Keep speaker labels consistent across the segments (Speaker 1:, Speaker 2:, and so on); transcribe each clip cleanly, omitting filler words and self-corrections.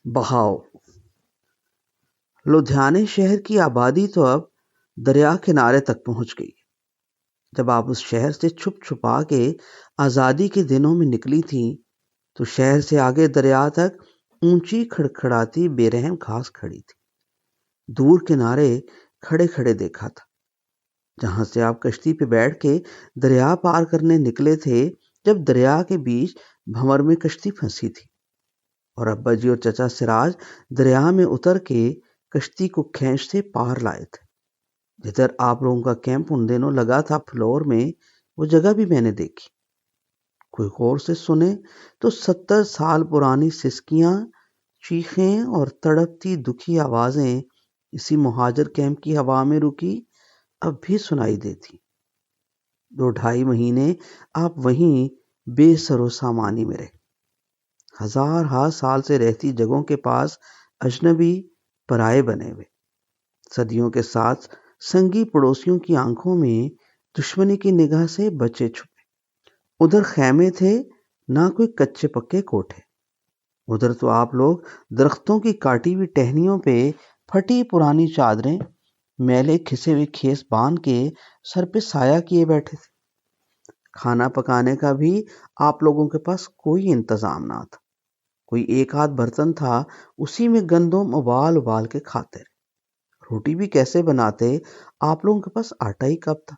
Speaker 1: بہاؤ۔ لدھیانے شہر کی آبادی تو اب دریا کنارے تک پہنچ گئی۔ جب آپ اس شہر سے چھپ چھپا کے آزادی کے دنوں میں نکلی تھیں تو شہر سے آگے دریا تک اونچی کھڑکھڑاتی بے رحم گھاس کھڑی تھی۔ دور کنارے کھڑے کھڑے دیکھا تھا جہاں سے آپ کشتی پہ بیٹھ کے دریا پار کرنے نکلے تھے، جب دریا کے بیچ بھنور میں کشتی پھنسی تھی اور ابا جی اور چچا سراج دریا میں اتر کے کشتی کو کھینچتے پار لائے تھے۔ جدھر آپ لوگوں کا کیمپ ان دنوں لگا تھا فلور میں، وہ جگہ بھی میں نے دیکھی۔ کوئی غور سے سنے تو 70 سال پرانی سسکیاں، چیخیں اور تڑپتی دکھی آوازیں اسی مہاجر کیمپ کی ہوا میں رکی اب بھی سنائی دیتی۔ 2-2.5 مہینے آپ وہیں بے سر و سامانی میں رہے، ہزار سال سے رہتی جگہوں کے پاس اجنبی پرائے بنے ہوئے، صدیوں کے ساتھ سنگی پڑوسیوں کی آنکھوں میں دشمنی کی نگاہ سے بچے چھپے۔ ادھر خیمے تھے، نہ کوئی کچے پکے کوٹھے۔ ادھر تو آپ لوگ درختوں کی کاٹی ہوئی ٹہنیوں پہ پھٹی پرانی چادریں، میلے کھسے ہوئے کھیس باندھ کے سر پہ سایہ کیے بیٹھے تھے۔ کھانا پکانے کا بھی آپ لوگوں کے پاس کوئی انتظام نہ تھا۔ کوئی ایک آدھ برتن تھا، اسی میں گندم ابال ابال کے کھاتے رہے۔ روٹی بھی کیسے بناتے، آپ لوگوں کے پاس آٹا ہی کب تھا۔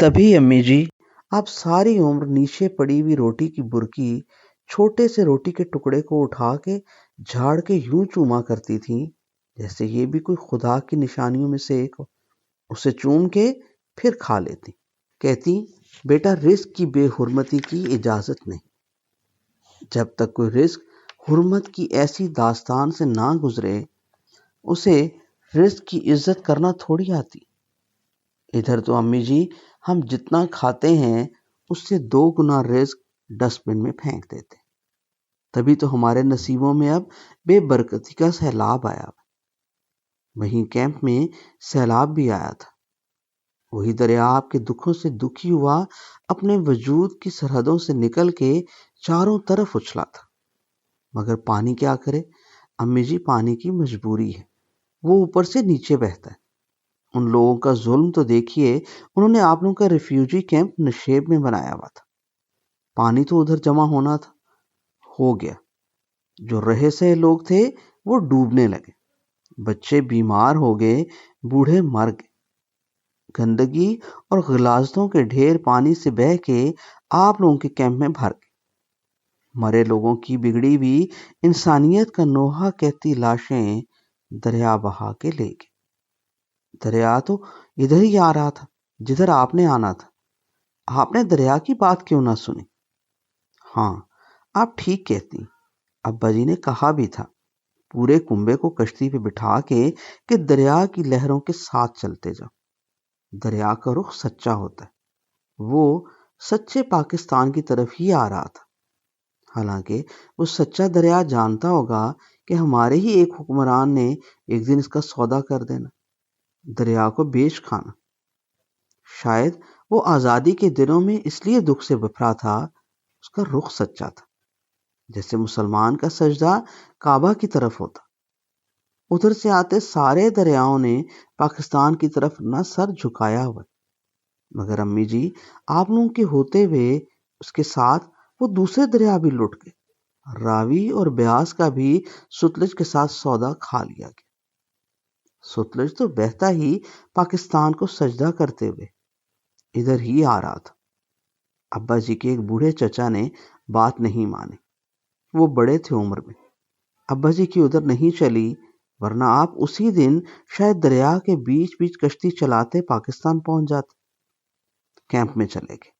Speaker 1: تبھی امی جی آپ ساری عمر نیچے پڑی ہوئی روٹی کی برکی، چھوٹے سے روٹی کے ٹکڑے کو اٹھا کے جھاڑ کے یوں چوما کرتی تھیں جیسے یہ بھی کوئی خدا کی نشانیوں میں سے ایک ہو۔ اسے چوم کے پھر کھا لیتی، کہتی بیٹا رزق کی بے حرمتی کی اجازت نہیں۔ جب تک کوئی رزق حرمت کی ایسی داستان سے نہ گزرے اسے رزق کی عزت کرنا تھوڑی آتی۔ ادھر تو امی جی ہم جتنا کھاتے ہیں اس سے 2 گنا رزق ڈسٹ بن میں پھینک دیتے۔ تبھی تو ہمارے نصیبوں میں اب بے برکتی کا سیلاب آیا۔ وہیں کیمپ میں سیلاب بھی آیا تھا۔ وہی دریا آپ کے دکھوں سے دکھی ہوا اپنے وجود کی سرحدوں سے نکل کے چاروں طرف اچھلا تھا، مگر پانی کیا کرے امی جی، پانی کی مجبوری ہے، وہ اوپر سے نیچے بہتا ہے۔ ان لوگوں کا ظلم تو دیکھیے، انہوں نے آپ لوگوں کا ریفیوجی کیمپ نشیب میں بنایا ہوا تھا۔ پانی تو ادھر جمع ہونا تھا، ہو گیا۔ جو رہے سہے لوگ تھے وہ ڈوبنے لگے، بچے بیمار ہو گئے، بوڑھے مر گئے۔ گندگی اور غلاظتوں کے ڈھیر پانی سے بہہ کے آپ لوگوں کے کیمپ میں بھر گئے۔ مرے لوگوں کی بگڑی بھی انسانیت کا نوحہ کہتی لاشیں دریا بہا کے لے گئے۔ دریا تو ادھر ہی آ رہا تھا جدھر آپ نے آنا تھا۔ آپ نے دریا کی بات کیوں نہ سنی؟ ہاں، آپ ٹھیک کہتی، ابا جی نے کہا بھی تھا پورے کنبے کو کشتی پہ بٹھا کے کہ دریا کی لہروں کے ساتھ چلتے جاؤ۔ دریا کا رخ سچا ہوتا ہے، وہ سچے پاکستان کی طرف ہی آ رہا تھا۔ حالانکہ وہ سچا دریا جانتا ہوگا کہ ہمارے ہی ایک حکمران نے ایک دن اس کا سودا کر دینا، دریا کو بیچ کھانا۔ شاید وہ آزادی کے دنوں میں اس لیے دکھ سے بھرا تھا، اس کا رخ سچا تھا، جیسے مسلمان کا سجدہ کعبہ کی طرف ہوتا۔ ادھر سے آتے سارے دریاؤں نے پاکستان کی طرف نہ سر جھکایا ہوا، مگر امی جی آپ لوگوں کے ہوتے ہوئے اس کے ساتھ وہ دوسرے دریا بھی لٹ گئے۔ راوی اور بیاس کا بھی ستلج کے ساتھ سودا کھا لیا گیا۔ ستلج تو بہتا ہی پاکستان کو سجدہ کرتے ہوئے ادھر ہی آ رہا تھا۔ ابا جی کے ایک بوڑھے چچا نے بات نہیں مانی، وہ بڑے تھے عمر میں۔ ابا جی کی ادھر نہیں چلی، ورنہ آپ اسی دن شاید دریا کے بیچ بیچ کشتی چلاتے پاکستان پہنچ جاتے۔ کیمپ میں چلے گئے،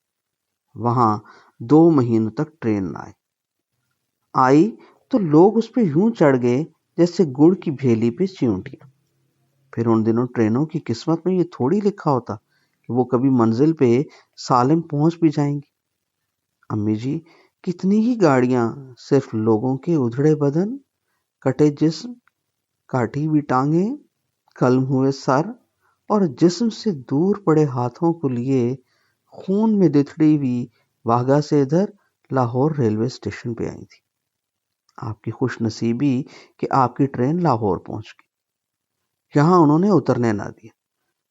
Speaker 1: وہاں 2 مہینوں تک ٹرین نہ آئی تو لوگ اس پہ یوں چڑھ گئے جیسے گڑ کی بھیلی پہ چیونٹیاں۔ پھر ان دنوں ٹرینوں کی قسمت میں یہ تھوڑی لکھا ہوتا کہ وہ کبھی منزل پہ سالم پہنچ بھی جائیں گی۔ امی جی کتنی ہی گاڑیاں صرف لوگوں کے ادھڑے بدن، کٹے جسم، کاٹی ہوئی ٹانگیں، کلم ہوئے سر اور جسم سے دور پڑے ہاتھوں کو لیے خون میں دتھڑی ہوئی واہگہ سے ادھر لاہور ریلوے اسٹیشن پہ آئی تھی۔ آپ کی خوش نصیبی کہ آپ کی ٹرین لاہور پہنچ گئی۔ یہاں انہوں نے اترنے نہ دیا،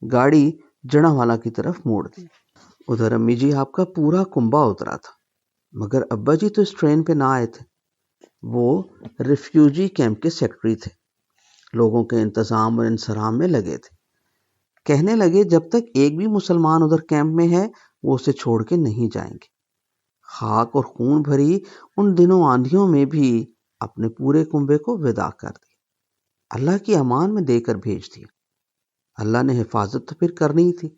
Speaker 1: گاڑی جڑاوالا کی طرف موڑ دی۔ ادھر امی جی آپ کا پورا کنبا اترا تھا، مگر ابا جی تو اس ٹرین پہ نہ آئے تھے۔ وہ ریفیوجی کیمپ کے سیکرٹری تھے، لوگوں کے انتظام اور انصرام میں لگے تھے۔ کہنے لگے جب تک ایک بھی مسلمان ادھر کیمپ میں ہے وہ اسے چھوڑ کے نہیں جائیں گے۔ خاک اور خون بھری ان دنوں آندھیوں میں بھی اپنے پورے کنبے کو وداع کر دیا، اللہ کی امان میں دے کر بھیج دیا۔ اللہ نے حفاظت تو پھر کرنی ہی تھی۔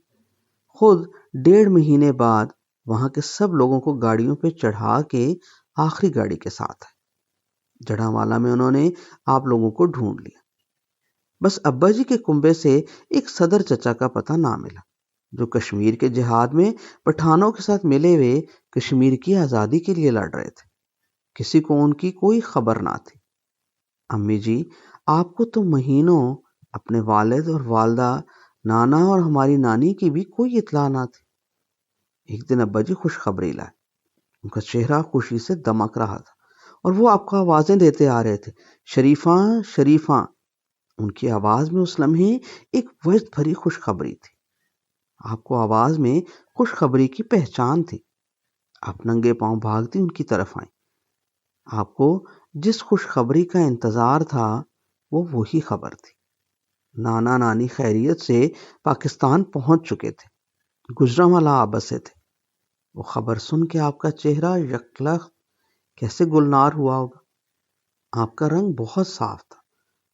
Speaker 1: خود 1.5 مہینے بعد وہاں کے سب لوگوں کو گاڑیوں پہ چڑھا کے آخری گاڑی کے ساتھ آئے۔ جڑاوالا میں انہوں نے آپ لوگوں کو ڈھونڈ لیا۔ بس ابا جی کے کنبے سے ایک صدر چچا کا پتہ نہ ملا، جو کشمیر کے جہاد میں پٹھانوں کے ساتھ ملے ہوئے کشمیر کی آزادی کے لیے لڑ رہے تھے۔ کسی کو ان کی کوئی خبر نہ تھی۔ امی جی آپ کو تو مہینوں اپنے والد اور والدہ، نانا اور ہماری نانی کی بھی کوئی اطلاع نہ تھی۔ ایک دن ابا جی خوشخبری لائے، ان کا چہرہ خوشی سے دمک رہا تھا اور وہ آپ کو آوازیں دیتے آ رہے تھے، شریفاں شریفاں۔ ان کی آواز میں اس لمحے ایک وجد بھری خوشخبری تھی۔ آپ کو آواز میں خوشخبری کی پہچان تھی۔ آپ ننگے پاؤں بھاگتی ان کی طرف آئیں۔ آپ کو جس خوشخبری کا انتظار تھا وہ وہی خبر تھی۔ نانا نانی خیریت سے پاکستان پہنچ چکے تھے، گجرانوالہ آ بسے تھے۔ وہ خبر سن کے آپ کا چہرہ یکلخت کیسے گلنار ہوا ہوگا۔ آپ کا رنگ بہت صاف تھا،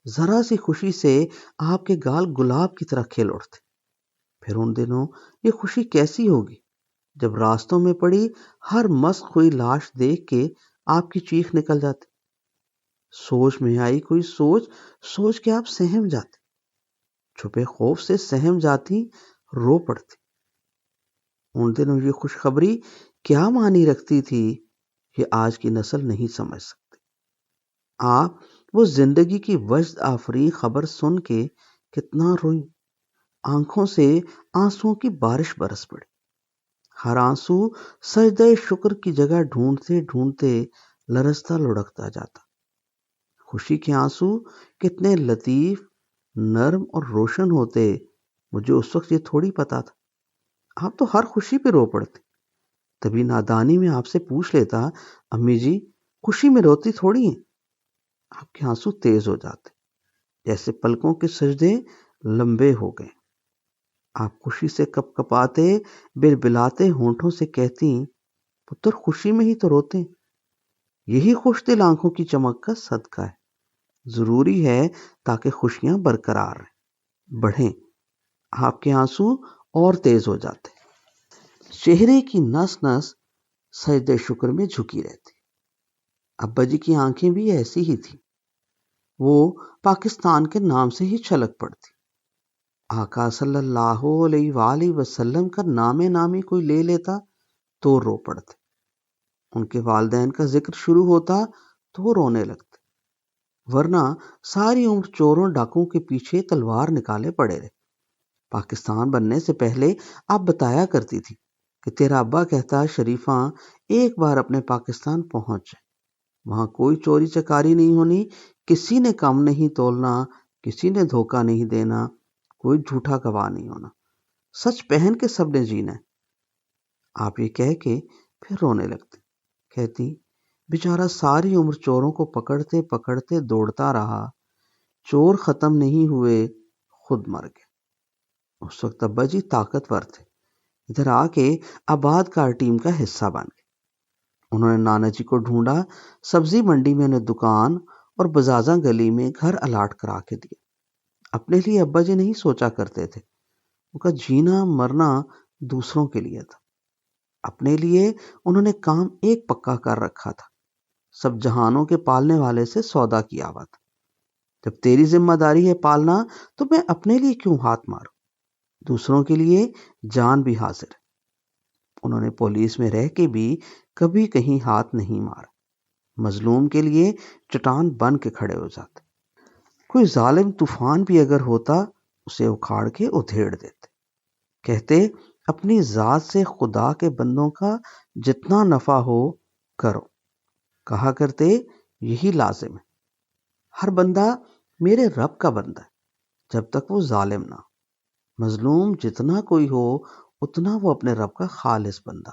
Speaker 1: ذرا سی خوشی سے آپ کے گال گلاب کی طرح کھل اٹھتے۔ پھر ان دنوں یہ خوشی کیسی ہوگی جب راستوں میں پڑی ہر مسخ ہوئی لاش دیکھ کے آپ کی چیخ نکل جاتی، سوچ میں آئی کوئی سوچ کے آپ سہم جاتے، چھپے خوف سے سہم جاتی، رو پڑتی۔ ان دنوں یہ خوشخبری کیا معنی رکھتی تھی یہ آج کی نسل نہیں سمجھ سکتی۔ آپ وہ زندگی کی وجد آفریں خبر سن کے کتنا روئیں، آنکھوں سے آنسوؤں کی بارش برس پڑی۔ ہر آنسو سجدہ شکر کی جگہ ڈھونڈتے ڈھونڈتے لرزتا لڑکتا جاتا۔ خوشی کے آنسو کتنے لطیف، نرم اور روشن ہوتے مجھے اس وقت یہ تھوڑی پتا تھا۔ آپ تو ہر خوشی پہ رو پڑتے۔ تبھی نادانی میں آپ سے پوچھ لیتا، امی جی خوشی میں روتی تھوڑی ہیں۔ آپ کے آنسو تیز ہو جاتے، جیسے پلکوں کے سجدے لمبے ہو گئے۔ آپ خوشی سے کپ کپاتے بلبلاتے ہونٹوں سے کہتی، پتر خوشی میں ہی تو روتے ہیں، یہی خوش دل آنکھوں کی چمک کا صدقہ ہے، ضروری ہے تاکہ خوشیاں برقرار رہیں، بڑھیں۔ آپ کے آنسو اور تیز ہو جاتے، چہرے کی نس نس سجدے شکر میں جھکی رہتی۔ ابا جی کی آنکھیں بھی ایسی ہی تھیں، وہ پاکستان کے نام سے ہی چھلک پڑتی۔ آقا صلی اللہ علیہ وآلہ وسلم کا نام نامی کوئی لے لیتا تو رو پڑتے، ان کے والدین کا ذکر شروع ہوتا تو رونے لگتے، ورنہ ساری عمر چوروں ڈاکوں کے پیچھے تلوار نکالے پڑے رہے۔ پاکستان بننے سے پہلے آپ بتایا کرتی تھی کہ تیرا ابا کہتا شریفاں ایک بار اپنے پاکستان پہنچ جائے، وہاں کوئی چوری چکاری نہیں ہونی، کسی نے کم نہیں تولنا، کسی نے دھوکہ نہیں دینا، کوئی جھوٹا گواہ نہیں ہونا، سچ پہن کے سب نے جینا ہے۔ آپ یہ کہہ کے پھر رونے لگتے، کہتی بیچارہ ساری عمر چوروں کو پکڑتے پکڑتے دوڑتا رہا، چور ختم نہیں ہوئے، خود مر گئے۔ اس وقت ابا جی طاقتور تھے، ادھر آ کے آباد کار ٹیم کا حصہ بن گئے۔ انہوں نے نانا جی کو ڈھونڈا، سبزی منڈی میں انہیں دکان اور بزازاں گلی میں گھر الاٹ کرا کے دیا۔ اپنے لیے ابا جی نہیں سوچا کرتے تھے، ان کا جینا مرنا دوسروں کے لیے تھا۔ اپنے لیے انہوں نے کام ایک پکا کر رکھا تھا، سب جہانوں کے پالنے والے سے سودا کیا ہوا تھا۔ جب تیری ذمہ داری ہے پالنا تو میں اپنے لیے کیوں ہاتھ ماروں، دوسروں کے لیے جان بھی حاضر ہے۔ انہوں نے پولیس میں رہ کے بھی کبھی کہیں ہاتھ نہیں مارا، مظلوم کے لیے چٹان بن کے کھڑے ہو جاتے، کوئی ظالم طوفان بھی اگر ہوتا اسے اکھاڑ کے ادھیڑ دیتے، کہتے اپنی ذات سے خدا کے بندوں کا جتنا نفع ہو کرو، کہا کرتے یہی لازم ہے۔ ہر بندہ میرے رب کا بندہ ہے جب تک وہ ظالم نہ ہو۔ مظلوم جتنا کوئی ہو اتنا وہ اپنے رب کا خالص بندہ۔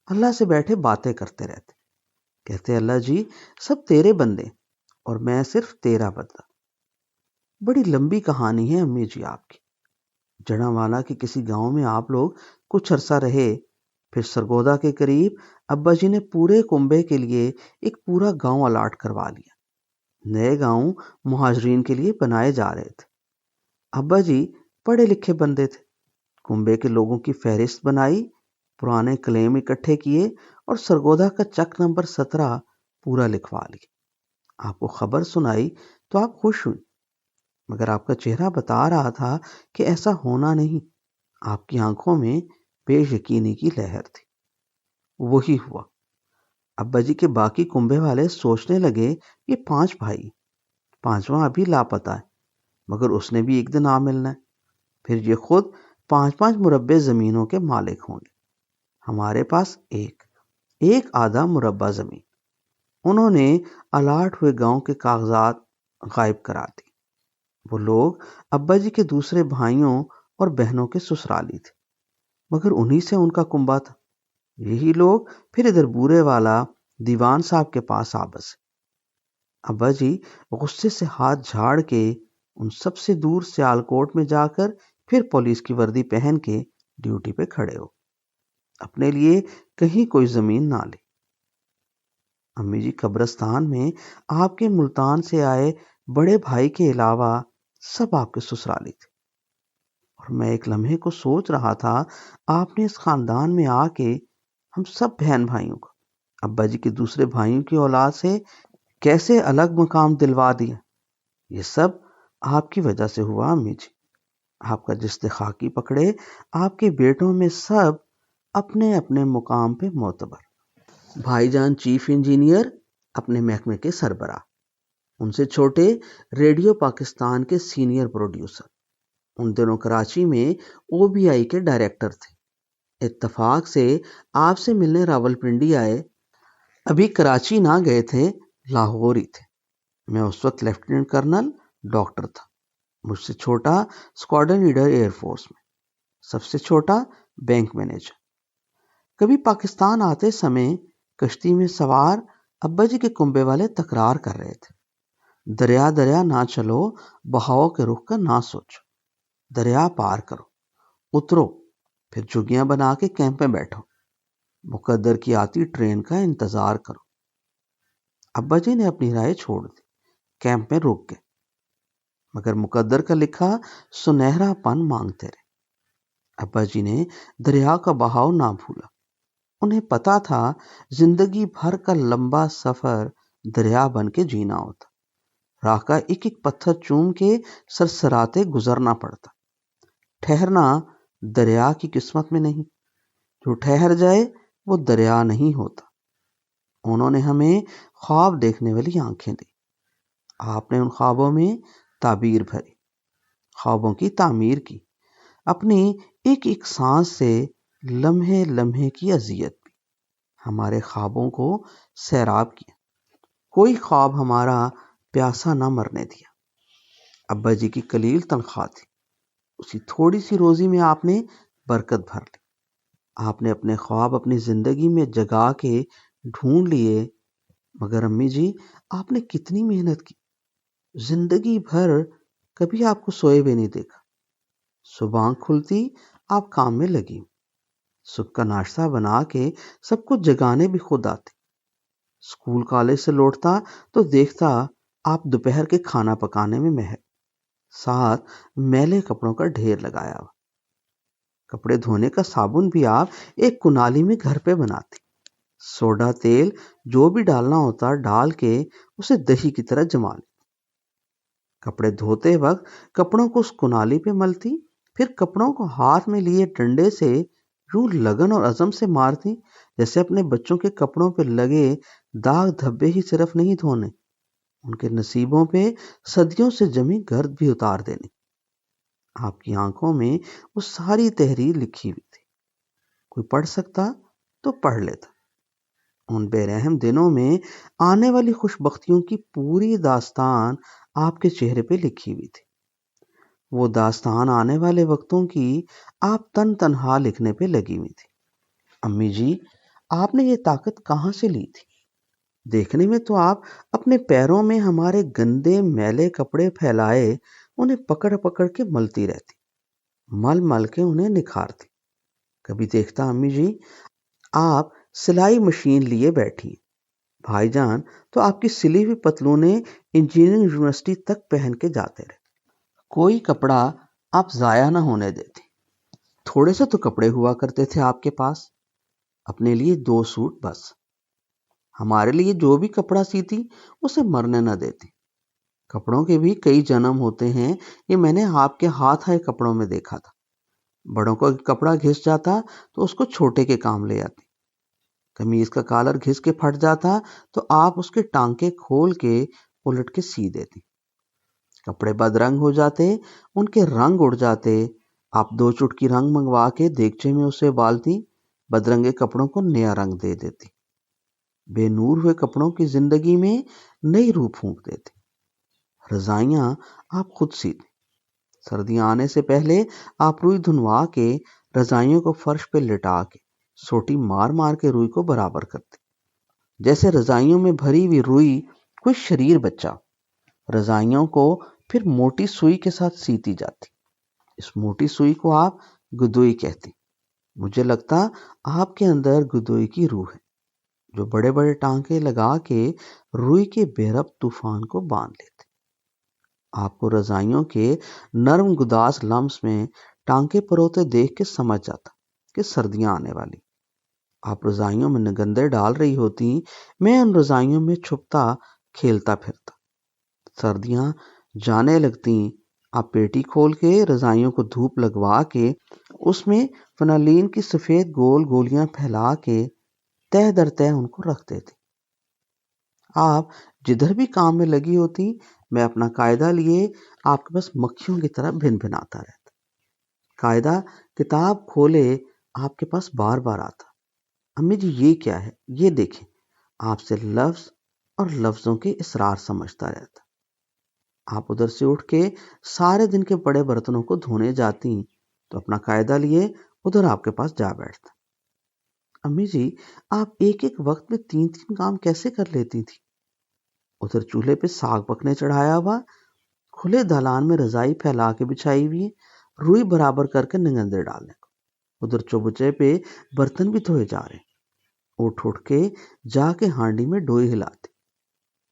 Speaker 1: اللہ سے بیٹھے باتیں کرتے رہتے، کہتے اللہ جی سب تیرے بندے اور میں صرف تیرا بندہ۔ بڑی لمبی کہانی ہے امی جی آپ کی۔ جڑاوالا کے کسی گاؤں میں آپ لوگ کچھ عرصہ رہے، پھر سرگودا کے قریب ابا جی نے پورے کنبے کے لیے ایک پورا گاؤں الاٹ کروا لیا۔ نئے گاؤں مہاجرین کے لیے بنائے جا رہے تھے۔ ابا جی پڑھے لکھے بندے تھے، کنبے کے لوگوں کی فہرست بنائی، پرانے کلیم اکٹھے کیے اور سرگودا کا چک نمبر 17 پورا لکھوا لیا۔ آپ کو خبر سنائی تو آپ خوش ہوئی، مگر آپ کا چہرہ بتا رہا تھا کہ ایسا ہونا نہیں۔ آپ کی آنکھوں میں بے یقینی کی لہر تھی۔ وہی ہوا۔ ابا جی کے باقی کنبے والے سوچنے لگے یہ 5 بھائی، 5واں ابھی لاپتہ ہے، مگر اس نے بھی ایک دن آ ملنا ہے، پھر یہ خود 5 مربع زمینوں کے مالک ہوں گے۔ ہمارے پاس ایک آدھا مربع زمین۔ انہوں نے الاٹ ہوئے گاؤں کے کاغذات غائب کرا دی۔ وہ لوگ ابا جی کے دوسرے بھائیوں اور بہنوں کے سسرالی تھے، مگر انہی سے ان کا کنبا تھا۔ یہی لوگ پھر ادھر بورے والا دیوان صاحب کے پاس آ بسے۔ ابا جی غصے سے ہاتھ جھاڑ کے ان سب سے دور سیالکوٹ میں جا کر پھر پولیس کی وردی پہن کے ڈیوٹی پہ کھڑے ہو، اپنے لیے کہیں کوئی زمین نہ لی۔ امی جی قبرستان میں آپ کے ملتان سے آئے بڑے بھائی کے علاوہ سب آپ کے سسرالی تھے، اور میں ایک لمحے کو سوچ رہا تھا آپ نے اس خاندان میں آ کے ہم سب بہن بھائیوں کو ابا جی کے دوسرے بھائیوں کی اولاد سے کیسے الگ مقام دلوا دیا۔ یہ سب آپ کی وجہ سے ہوا امی جی۔ آپ کا جسد خاکی پکڑے آپ کے بیٹوں میں سب اپنے اپنے مقام پہ معتبر۔ بھائی جان چیف انجینئر اپنے محکمے کے سربراہ، ان سے چھوٹے ریڈیو پاکستان کے سینئر پروڈیوسر، ان دنوں کراچی میں OBI کے ڈائریکٹر تھے۔ اتفاق سے آپ سے ملنے راولپنڈی آئے، ابھی کراچی نہ گئے تھے، لاہور ہی تھے۔ میں اس وقت لیفٹیننٹ کرنل ڈاکٹر تھا، مجھ سے چھوٹا اسکواڈرن لیڈر ایئر فورس میں، سب سے چھوٹا بینک مینیجر۔ کبھی پاکستان آتے سمے کشتی میں سوار ابا جی کے کنبے والے تکرار کر رہے تھے، دریا دریا نہ چلو، بہاؤ کے رخ کا نہ سوچو، دریا پار کرو، اترو، پھر جھگیاں بنا کے کیمپ میں بیٹھو، مقدر کی آتی ٹرین کا انتظار کرو۔ ابا جی نے اپنی رائے چھوڑ دی، کیمپ میں رک گئے، مگر مقدر کا لکھا سنہرا پن مانگتے رہے۔ ابا جی نے دریا کا بہاؤ نہ بھولا، انہیں پتا تھا زندگی بھر کا لمبا سفر دریا بن کے جینا ہوتا، راہ کا ایک ایک پتھر چوم کے سرسراتے گزرنا پڑتا۔ ٹھہرنا دریا کی قسمت میں نہیں، جو ٹھہر جائے وہ دریا نہیں ہوتا۔ انہوں نے ہمیں خواب دیکھنے والی آنکھیں دی، آپ نے ان خوابوں میں تعبیر بھری، خوابوں کی تعمیر کی، اپنی ایک ایک سانس سے لمحے لمحے کی اذیت بھی، ہمارے خوابوں کو سیراب کیا، کوئی خواب ہمارا پیاسا نہ مرنے دیا۔ ابا جی کی قلیل تنخواہ تھی، اسی تھوڑی سی روزی میں آپ نے برکت بھر لی۔ آپ نے اپنے خواب اپنی زندگی میں جگا کے ڈھونڈ لیے، مگر امی جی آپ نے کتنی محنت کی، زندگی بھر کبھی آپ کو سوئے بھی نہیں دیکھا۔ صبح آنکھ کھلتی آپ کام میں لگی، صبح کا ناشتہ بنا کے سب کو جگانے بھی خود آتے، اسکول کالج سے لوٹتا تو دیکھتا آپ دوپہر کے کھانا پکانے میں مہر، ساتھ میلے کپڑوں کا ڈھیر لگایا ہوا، کپڑے دھونے کا صابن بھی آپ ایک کنالی میں گھر پہ بناتی، سوڈا تیل جو بھی ڈالنا ہوتا ڈال کے اسے دہی کی طرح جما لی، کپڑے دھوتے وقت کپڑوں کو اس کنالی پہ ملتی، پھر کپڑوں کو ہاتھ میں لیے ڈنڈے سے یوں لگن اور عزم سے مارتی جیسے اپنے بچوں کے کپڑوں پہ لگے داغ دھبے ہی صرف نہیں دھونے، ان کے نصیبوں پہ صدیوں سے جمی گرد بھی اتار دینی۔ آپ کی آنکھوں میں وہ ساری تحریر لکھی ہوئی تھی، کوئی پڑھ سکتا تو پڑھ لیتا، ان بے رحم دنوں میں آنے والی خوش بختیوں کی پوری داستان آپ کے چہرے پہ لکھی ہوئی تھی۔ وہ داستان آنے والے وقتوں کی آپ تن تنہا لکھنے پہ لگی ہوئی تھی۔ امی جی، آپ نے یہ طاقت کہاں سے لی تھی؟ دیکھنے میں تو آپ اپنے پیروں میں ہمارے گندے میلے کپڑے پھیلائے انہیں پکڑ پکڑ کے ملتی رہتی، مل مل کے انہیں نکھارتی۔ کبھی دیکھتا امی جی آپ سلائی مشین لیے بیٹھی، بھائی جان تو آپ کی سلی ہوئی پتلونیں انجینئرنگ یونیورسٹی تک پہن کے جاتے رہے، کوئی کپڑا آپ ضائع نہ ہونے دیتے۔ تھوڑے سے تو کپڑے ہوا کرتے تھے آپ کے پاس، اپنے لیے 2 سوٹ بس۔ ہمارے لیے جو بھی کپڑا سیتی اسے مرنے نہ دیتی۔ کپڑوں کے بھی کئی جنم ہوتے ہیں، یہ میں نے آپ کے ہاتھ آئے کپڑوں میں دیکھا تھا۔ بڑوں کا کپڑا گھس جاتا تو اس کو چھوٹے کے کام لے آتی، قمیض کا کالر گھس کے پھٹ جاتا تو آپ اس کے ٹانکے کھول کے الٹ کے سی دیتی۔ کپڑے بد رنگ ہو جاتے، ان کے رنگ اڑ جاتے، آپ 2 چٹکی رنگ منگوا کے دیگچے میں اسے ابالتی، بدرنگے کپڑوں کو نیا رنگ دے دیتی، بے نور ہوئے کپڑوں کی زندگی میں نئی روح پھونک دیتی۔ رضائیاں آپ خود سیتی، سردیاں آنے سے پہلے آپ روئی دھنوا کے رضائیوں کو فرش پہ لٹا کے سوٹی مار مار کے روئی کو برابر کرتی، جیسے رضائیوں میں بھری ہوئی روئی کوئی شریر بچہ۔ رضائیوں کو پھر موٹی سوئی کے ساتھ سیتی جاتی، اس موٹی سوئی کو آپ گدوئی کہتی۔ مجھے لگتا آپ کے اندر گدوئی کی روح ہے، جو بڑے بڑے ٹانکے لگا کے روئی کے بے ربط طوفان کو باندھ لیتے۔ آپ کو رضائیوں کے نرم گداز لمس میں ٹانکے پروتے دیکھ کے سمجھ جاتا کہ سردیاں آنے والی۔ آپ رضائیوں میں نگندے ڈال رہی ہوتی، میں ان رضائیوں میں چھپتا کھیلتا پھرتا۔ سردیاں جانے لگتی، آپ پیٹی کھول کے رضائیوں کو دھوپ لگوا کے اس میں فنالین کی سفید گول گولیاں پھیلا کے تہ در تہ ان کو رکھ دیتی۔ آپ جدھر بھی کام میں لگی ہوتی، میں اپنا قاعدہ لیے آپ کے پاس مکھیوں کی طرح بھن بھناتا رہتا۔ قاعدہ کتاب کھولے آپ کے پاس بار بار آتا، امی جی یہ کیا ہے، یہ دیکھیں۔ آپ سے لفظ اور لفظوں کے اسرار سمجھتا رہتا۔ آپ ادھر سے اٹھ کے سارے دن کے بڑے برتنوں کو دھونے جاتی تو اپنا قاعدہ لیے ادھر آپ کے پاس جا بیٹھتا۔ امی جی آپ ایک ایک وقت میں 3 کام کیسے کر لیتی تھی؟ ادھر چولہے پہ ساگ پکنے چڑھایا ہوا، کھلے دالان میں رضائی پھیلا کے بچھائی ہوئی، روئی برابر کر کے نگندے ڈالنے کو، ادھر چوبچے پہ برتن بھی دھوئے جا رہے، اٹھ کے جا کے ہانڈی میں ڈوئی ہلاتی،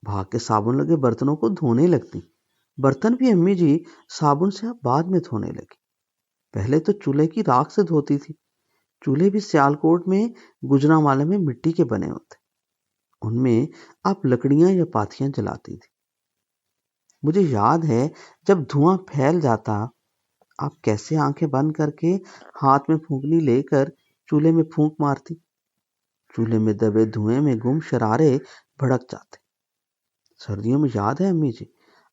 Speaker 1: بھاگ کے صابن لگے برتنوں کو دھونے لگتی۔ برتن بھی امی جی صابن سے آپ بعد میں دھونے لگی، پہلے تو چولہے کی راکھ سے دھوتی تھی۔ چولہے بھی سیالکوٹ میں گجرانوالے میں مٹی کے بنے ہوتے، ان میں آپ لکڑیاں یا پاتھیاں جلاتی تھی۔ مجھے یاد ہے جب دھواں پھیل جاتا آپ کیسے آنکھیں بند کر کے ہاتھ میں پھونکنی لے کر چولہے میں پھونک مارتی، چولہے میں دبے دھوئیں میں گم شرارے بھڑک جاتے۔ سردیوں میں یاد ہے امی جی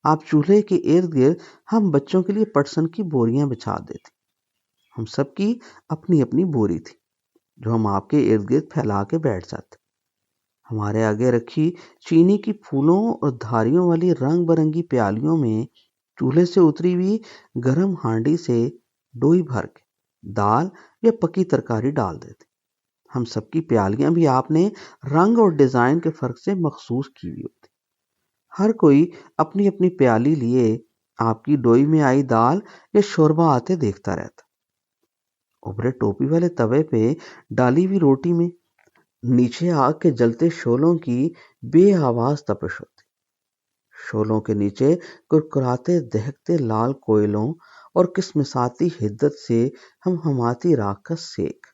Speaker 1: آپ چولہے کے ارد گرد ہم بچوں کے لیے پٹسن کی بوریاں بچھا دیتی، ہم سب کی اپنی اپنی بوری تھی جو ہم آپ کے ارد گرد پھیلا کے بیٹھ جاتے۔ ہمارے آگے رکھی چینی کی پھولوں اور دھاریوں والی رنگ برنگی پیالیوں میں چولہے سے اتری ہوئی گرم ہانڈی سے ڈوئی بھر کے دال یا پکی ترکاری ڈال دیتے۔ ہم سب کی پیالیاں بھی آپ نے رنگ اور ڈیزائن کے فرق سے مخصوص کی ہوئی ہوتی، ہر کوئی اپنی اپنی پیالی لیے آپ کی ڈوئی میں آئی دال یا شوربہ آتے دیکھتا رہتا۔ اوپرے ٹوپی والے توے پہ ڈالی ہوئی روٹی میں نیچے آگ کے جلتے شعلوں کی بے آواز تپش ہوتی، شعلوں کے نیچے کرکراتے دہکتے لال کوئلوں اور قسمساتی حدت سے ہم ہماتی راکھ کا سیک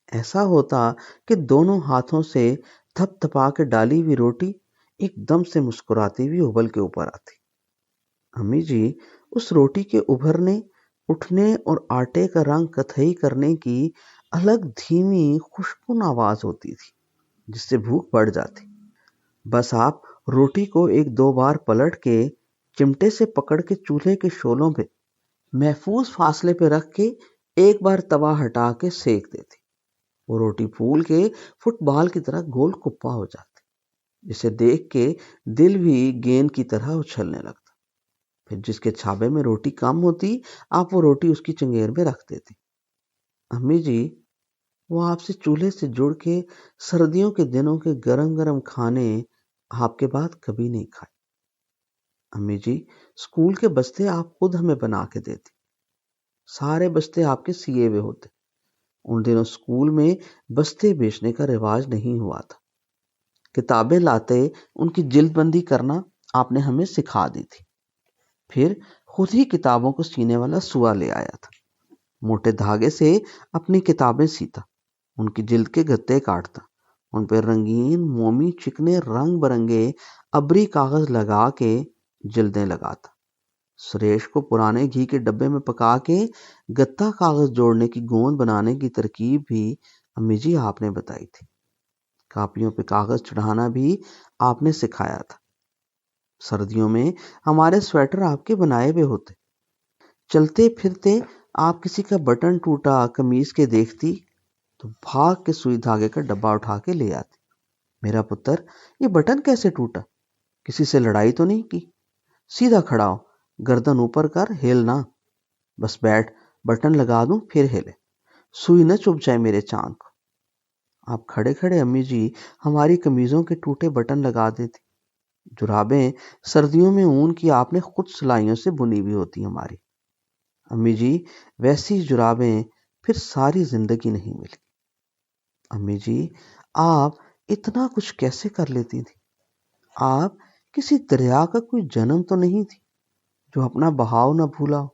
Speaker 1: ایسا ہوتا کہ دونوں ہاتھوں سے تھپ تھپا کے ڈالی ہوئی روٹی ایک دم سے مسکراتی ہوئی ابل کے اوپر آتی۔ امی جی اس روٹی کے ابھرنے اٹھنے اور آٹے کا رنگ کتھئی کرنے کی الگ دھیمی خوشبو آواز ہوتی تھی جس سے بھوک بڑھ جاتی۔ بس آپ روٹی کو 1-2 بار پلٹ کے چمٹے سے پکڑ کے چولہے کے شعلوں پہ محفوظ فاصلے پہ رکھ کے ایک بار توا ہٹا کے سیک دیتی، وہ روٹی پھول کے فٹ بال کی طرح گول کپا ہو جاتی، جسے دیکھ کے دل بھی گیند کی طرح اچھلنے لگتا۔ پھر جس کے چھابے میں روٹی کم ہوتی، آپ وہ روٹی اس کی چنگیر میں رکھ دیتی۔ امی جی، وہ آپ سے چولہے سے جڑ کے سردیوں کے دنوں کے گرم گرم کھانے آپ کے بعد کبھی نہیں کھائے۔ امی جی، اسکول کے بستے آپ خود ہمیں بنا کے دیتی، سارے بستے آپ کے سیے ہوئے ہوتے۔ ان دنوں اسکول میں بستے بیچنے کا رواج نہیں ہوا تھا۔ کتابیں لاتے ان کی جلد بندی کرنا آپ نے ہمیں سکھا دی تھی۔ پھر خود ہی کتابوں کو سینے والا سوا لے آیا تھا، موٹے دھاگے سے اپنی کتابیں سیتا، ان کی جلد کے گتے کاٹتا، ان پہ رنگین مومی چکنے رنگ برنگے ابری کاغذ لگا کے جلدیں لگاتا۔ سریش کو پرانے گھی کے ڈبے میں پکا کے گتا کاغذ جوڑنے کی گوند بنانے کی ترکیب بھی امی جی آپ نے بتائی تھی۔ کاپیوں پہ کاغذ چڑھانا بھی آپ نے سکھایا تھا۔ سردیوں میں ہمارے سویٹر آپ کے بنائے ہوئے ہوتے۔ چلتے پھرتے آپ کسی کا بٹن ٹوٹا قمیض کے دیکھتی تو بھاگ کے سوئی دھاگے کا ڈبہ اٹھا کے لے آتی۔ میرا پتر، یہ بٹن کیسے ٹوٹا؟ کسی سے لڑائی تو نہیں کی؟ سیدھا کھڑا ہو، گردن اوپر کر، ہل نہ، بس بیٹھ، بٹن لگا دوں پھر ہلے، سوئی نہ چبھ جائے میرے چاند کو۔ آپ کھڑے کھڑے امی جی ہماری قمیضوں کے ٹوٹے بٹن لگا دیتی۔ جرابیں سردیوں میں اون کی آپ نے خود سلائیوں سے بنی ہوئی ہوتی ہماری۔ امی جی، ویسی جرابیں پھر ساری زندگی نہیں ملی۔ امی جی، آپ اتنا کچھ کیسے کر لیتی تھی؟ آپ کسی دریا کا کوئی جنم تو نہیں تھی جو اپنا بہاؤ نہ بھولا ہو؟